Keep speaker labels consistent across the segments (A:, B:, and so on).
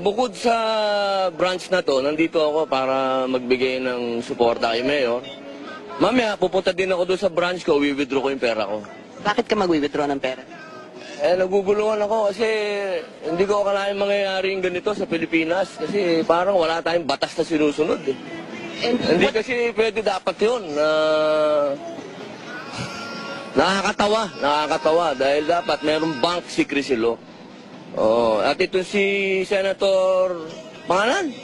A: Bukod sa branch na to, nandito ako para magbigay ng suporta kay Mayor. Mamaya, pupunta din ako doon sa branch ko, withdraw ko yung pera ko.
B: Bakit ka mag-withdraw ng pera?
A: Naguguluhan ako kasi hindi ko akalain mangyayari yung ganito sa Pilipinas kasi parang wala tayong batas na sinusunod eh. Hindi kasi pwede dapat yun. Nakakatawa dahil dapat mayroong bank secrecy law. At ito si Senator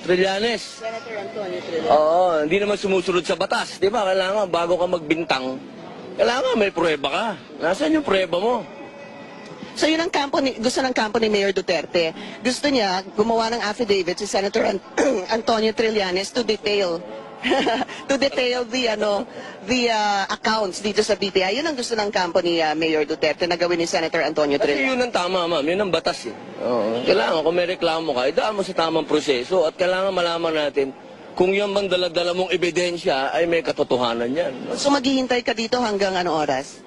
A: Trillanes.
B: Senator Antonio Trillanes.
A: Hindi naman sumusunod sa batas. Di ba? Kailangan bago ka magbintang, kailangan may pruweba ka. Nasaan yung pruweba mo?
B: So yun ang gusto ng kampo ni Mayor Duterte. Gusto niya gumawa ng affidavit si Senator Antonio Trillanes to detail the accounts dito sa BPI. Yun ang gusto ng kampo ni Mayor Duterte na gawin ni Senator Antonio Trillanes.
A: Kasi yun ang tama, ma'am. Yun ang batas eh. Kailangan kung may reklamo ka, idaan mo sa tamang proseso at kailangan malaman natin kung yung bang dala-dala mong ebidensya ay may katotohanan yan.
B: So maghihintay ka dito hanggang anong oras?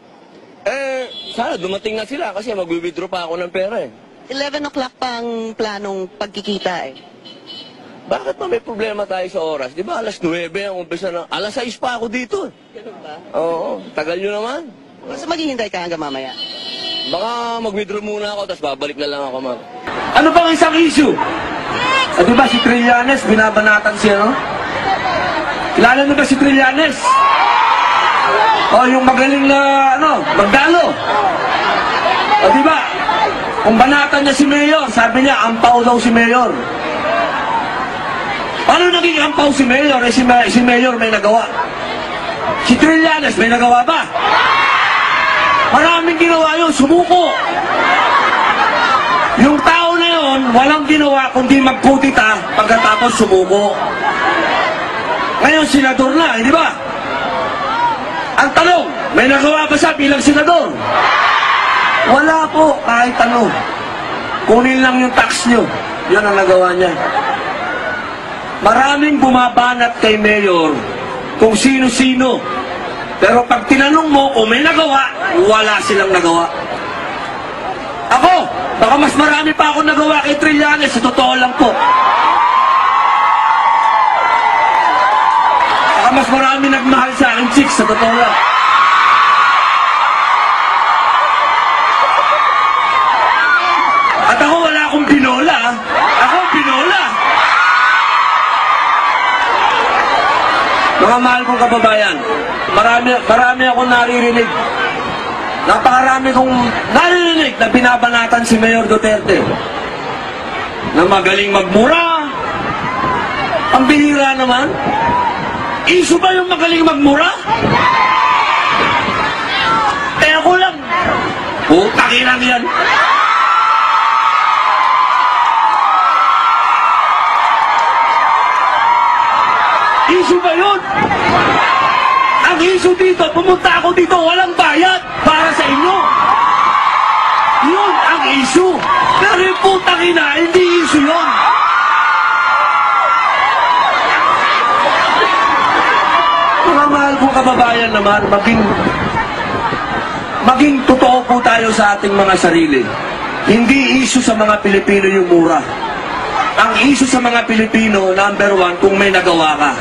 A: Sana dumating na sila kasi mag-withdraw pa ako ng pera eh.
B: 11 o'clock pang planong pagkikita eh.
A: Bakit pa may problema tayo sa oras? Di ba alas 9 ang umpisa na, alas 6 pa ako dito.
B: Ganun ba?
A: Oo, tagal nyo naman.
B: So maghihintay ka hanggang mamaya?
A: Baka mag-withdraw muna ako, tapos babalik na lang ako, ma'am.
C: Ano pang isang issue? Di ba si Trillanes, binabanatan siya, no? Kilala na ba si Trillanes? Yung magaling na, magdalo. Di ba? Kung banatan niya si Mayor, sabi niya, ampaw daw si Mayor. Paano naging ampaw si Mayor? Si Mayor may nagawa. Si Trillanes may nagawa ba? Maraming ginawa yun, sumuko. Yung tao na yun, walang ginawa kundi magkutita pagkatapos sumuko. Ngayon, senador na, hindi ba? Ang tanong, may nagawa ba siya bilang senador? Wala po, kahit ano. Kunin lang yung tax nyo. Yan ang nagawa niya. Maraming bumabanat kay Mayor kung sino-sino. Pero pag tinanong mo kung may nagawa, wala silang nagawa. Ako, baka mas marami pa ako nagawa kay Trillanes, sa totoo lang po. Baka mas marami nagmahal sa akin, chicks, sa totoo lang. At ako wala akong binola. Ako binola. Mga mahal kong kababayan, marami akong naririnig. Napakarami kong naririnig na binabanatan si Mayor Duterte. Na magaling magmura. Ang bihira naman. Issue ba yung magaling magmura? Ako lang. Putang lang yan. Issue ba yun? Ang issue dito, pumunta ako dito, walang bayad para sa inyo. Yun ang issue. Pero yung putang ina, hindi issue yun. Mga mahal kong kababayan naman, maging totoo po tayo sa ating mga sarili. Hindi issue sa mga Pilipino yung mura. Ang issue sa mga Pilipino, number one, kung may nagawa ka.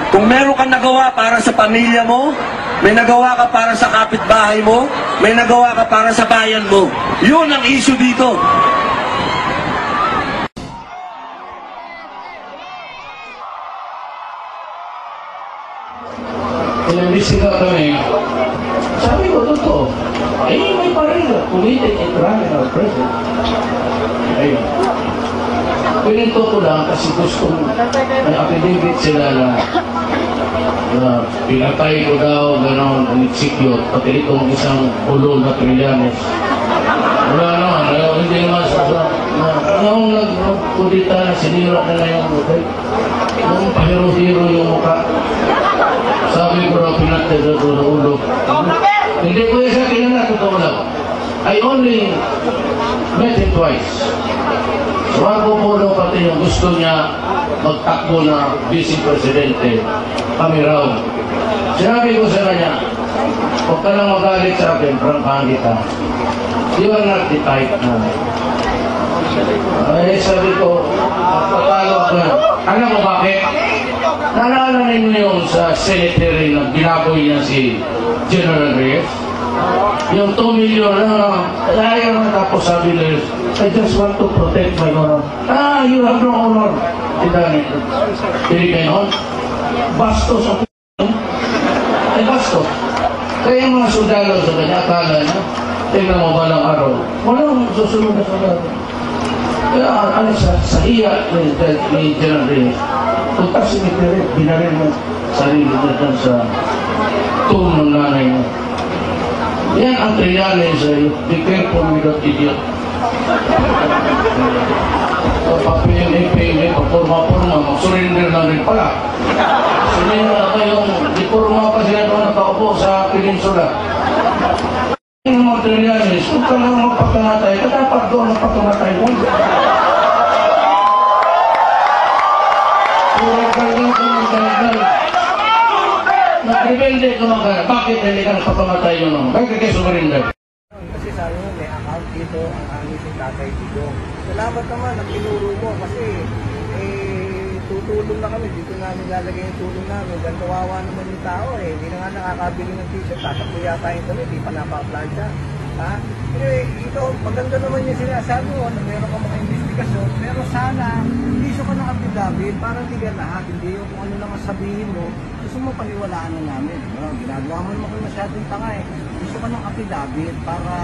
C: Kung meron kang nagawa para sa pamilya mo, may nagawa ka para sa kapitbahay mo, may nagawa ka para sa bayan mo. Yun ang issue dito.
D: Ilang kami, sabi ko, totoo, may paril, committed and criminal present. Ayun. Pinito ko lang kasi gusto may affidavit sila na pinatay ko daw, gano'n, execute, pati itong isang ulo na Trillanes. Wala naman, hindi naman nung nagpudita na sinira na lang yung mukha. Nung pahiro-hiro yung mukha. Sabi ko na pinatay na doon ang ulo. Hindi ko yung sa kilala, totoo lang. I only met him twice. Bago po daw pati yung gusto niya magtakbo na vice presidente, kami raw. Sinabi ko sa kanya, huwag ka lang magalit sa akin, prangkahan kita. You are not the type na Ay, sabi ko, patalo ako na. Alam mo bakit? Naalala ninyo yung sa cemetery na binaboy niya si General Reyes? Yung 2 million na, ayaw na tapos sabi nila, I just want to protect my honor. Ah, you have no honor. Hindi kayo noon? Bastos ang ay bastos. Kaya yung mga sundalo sa kanya, akala niya, tingnan mo balang araw, walang susunod na sundalo. Kaya ano sa iya ni General Reyes, punta si Mitterrand, binaril mo sarili niya sa tomb ng nanay mo. Yan ang Trillanes sa iyo. Be careful with that idiot. Papilin, pagpurma-purma, mag-surrender na rin pala. Surrender na kayong ipurma pa sila doon nakaupo sa peninsula. Yung mga Trillanes, kung ka lang magpakamatay, dapat doon magpakamatay mo. Pura ka lang kung magdalgal. Nag-rebelde ka mga, bakit hindi ka nagpakamatay yun? Bakit kayo surrender?
E: Kasi sabi mo, may account dito ang aming si Tatay Digong. Salamat naman ang tinuro mo kasi tutulong na kami. Dito namin lalagay yung tulong namin. Dahil kawawa naman yung tao Hindi na nga nakakabili ng t-shirt. Tatakbo yata yung kami. Hindi pa napaplancha. Ha? Ito, maganda naman yung sinasabi mo na meron ka mga investigasyon. Pero sana, iso ka ng affidavit para ligan lahat. Hindi yung kung ano naman sabihin mo. Gusto mo paniwalaan na namin. Ginagawa mo naman masyadong tanga Gusto ka ng affidavit para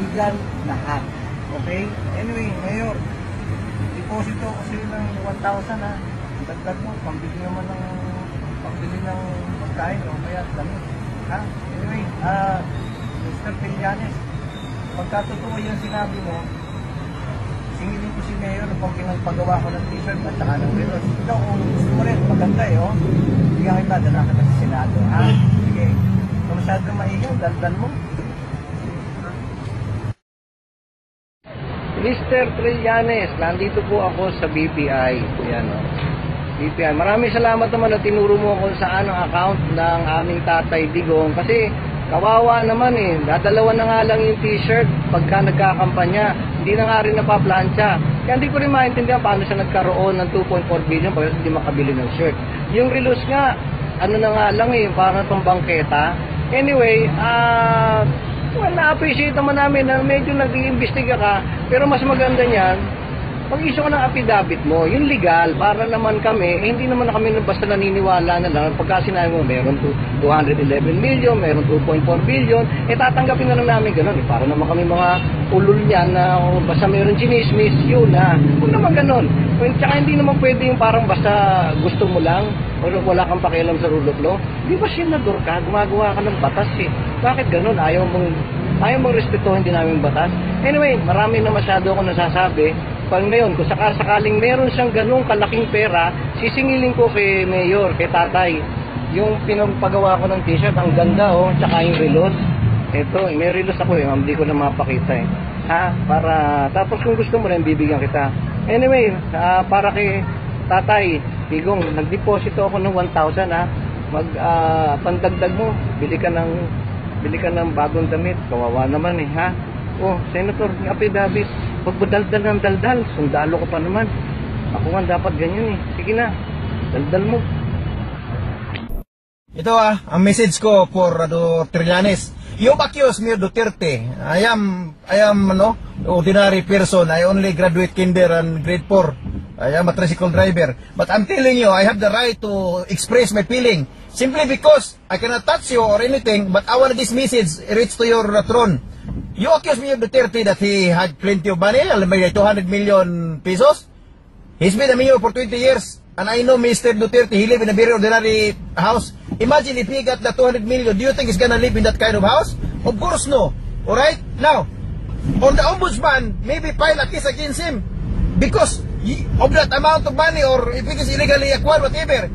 E: ligan lahat. Okay? Anyway, Mayor, deposito ko sa'yo ng 1,000 ha. Dagdag mo, pambili naman ng pagkain o kaya damit. Ha? Anyway, Mr. Trillanes, pagka totoo yung sinabi mo, singilin ko si Mayor kung pinagpagawa ko ng t-shirt at saka ng relos. Ikaw, kung gusto mo rin, maganda bigyan kita, dala ka sa Senado. Ha? Sige. Kung masyadong maigaw, daldan mo. Mr. Trillanes, nandito po ako sa BPI. Yan BPI. Maraming salamat naman na tinuro mo kung saan ang account ng aming Tatay Digong. Kasi kawawa naman Dadalawa na nga lang yung t-shirt pagka nagkakampanya. Hindi na nga rin napaplansya. Kaya hindi ko rin maintindihan paano siya nagkaroon ng 2.4 billion pagka hindi makabili ng shirt. Yung relos nga, ano na nga lang parang pambangketa. Anyway, well, na-appreciate naman namin na medyo nag-iimbestiga ka, pero mas maganda niyan, mag-issue ka ng affidavit mo, yung legal, para naman kami, hindi naman kami basta naniniwala na lang, pagka sinabi mo, meron 211 million, meron 2.4 billion, tatanggapin na lang namin ganun, para naman kami mga ulul niyan na basta meron chinismis, yun huwag naman ganun. Tsaka hindi naman pwede yung parang basta gusto mo lang, o wala kang pakialam sa rule of law. Di ba senador ka, gumagawa ka ng batas Bakit ganun? Ayaw mong respetuhin din namin batas? Anyway, marami na masyado ako nasasabi. Pag ngayon, kung sakaling meron siyang ganung kalaking pera, sisingilin ko kay Mayor, kay Tatay. Yung pinagpagawa ko ng t-shirt, ang ganda tsaka yung relos. Ito, may relos ako hindi ko na mapakita tapos kung gusto mo rin, bibigyan kita. Anyway, para kay Tatay Digong, nagdeposito ako ng 1,000 pandagdag mo, bili ka ng bagong damit, kawawa naman Senator, affidavit, pag daldal ng daldal, sundalo ko pa naman. Ako nga dapat ganyan Sige na, daldal mo.
F: Ito ang message ko for Trillanes. You accuse me, Duterte. I am ordinary person. I only graduate kinder and grade 4. I am a tricycle driver. But I'm telling you, I have the right to express my feeling. Simply because I cannot touch you or anything, but I want this message reach to your throne. You accuse me of Duterte that he had plenty of money, 200 million pesos. He's been a mayor for 20 years. And I know Mr. Duterte, he live in a very ordinary house. Imagine if he got the 200 million, do you think he's gonna live in that kind of house? Of course no. Alright? Now, on the ombudsman, maybe file a case against him. Because of that amount of money or if it is illegally acquired, whatever.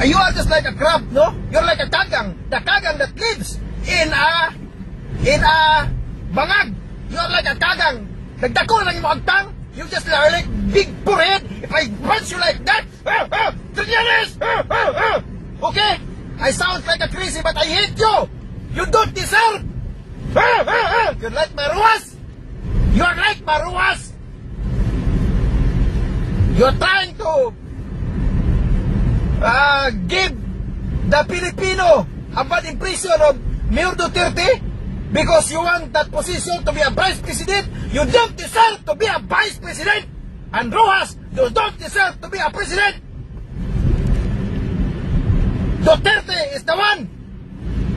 F: You are just like a crab, no? You're like a kagang. The kagang that lives in a bangag. You're like a kagang. Nagdako lang yung agtang. You just like big forehead. If I punch you like that, Trillanes, okay? I sound like a crazy, but I hate you. You don't deserve. You're like Maruas. You're like Maruas. You're trying to give the Filipino a bad impression of Mayor Duterte because you want that position to be a vice president. You don't deserve to be a vice president. And Rojas, you don't deserve to be a president. Duterte is the one.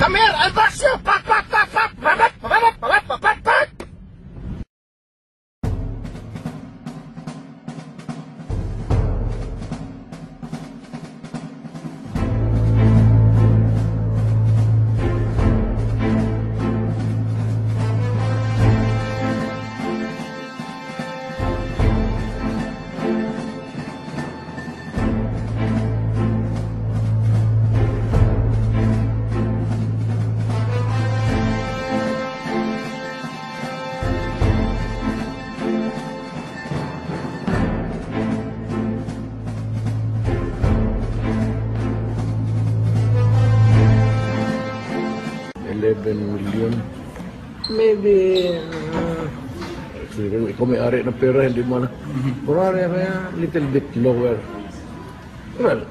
F: Come here, I'll box you. Pak, pak, pak, pak, pak, pak, pak, pak, pak, pak, pak.
D: $11 million. Maybe, ikaw may-ari ng pera, hindi mo na. Kurari, little bit lower. Well,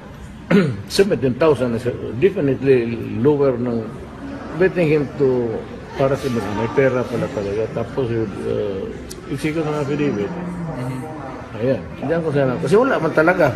D: 17,000 is definitely lower ng betting him to para sa mga may pera pala talaga. Tapos, isiko ng affidavit. Ayan, diyan ko sana. Kasi wala man talaga.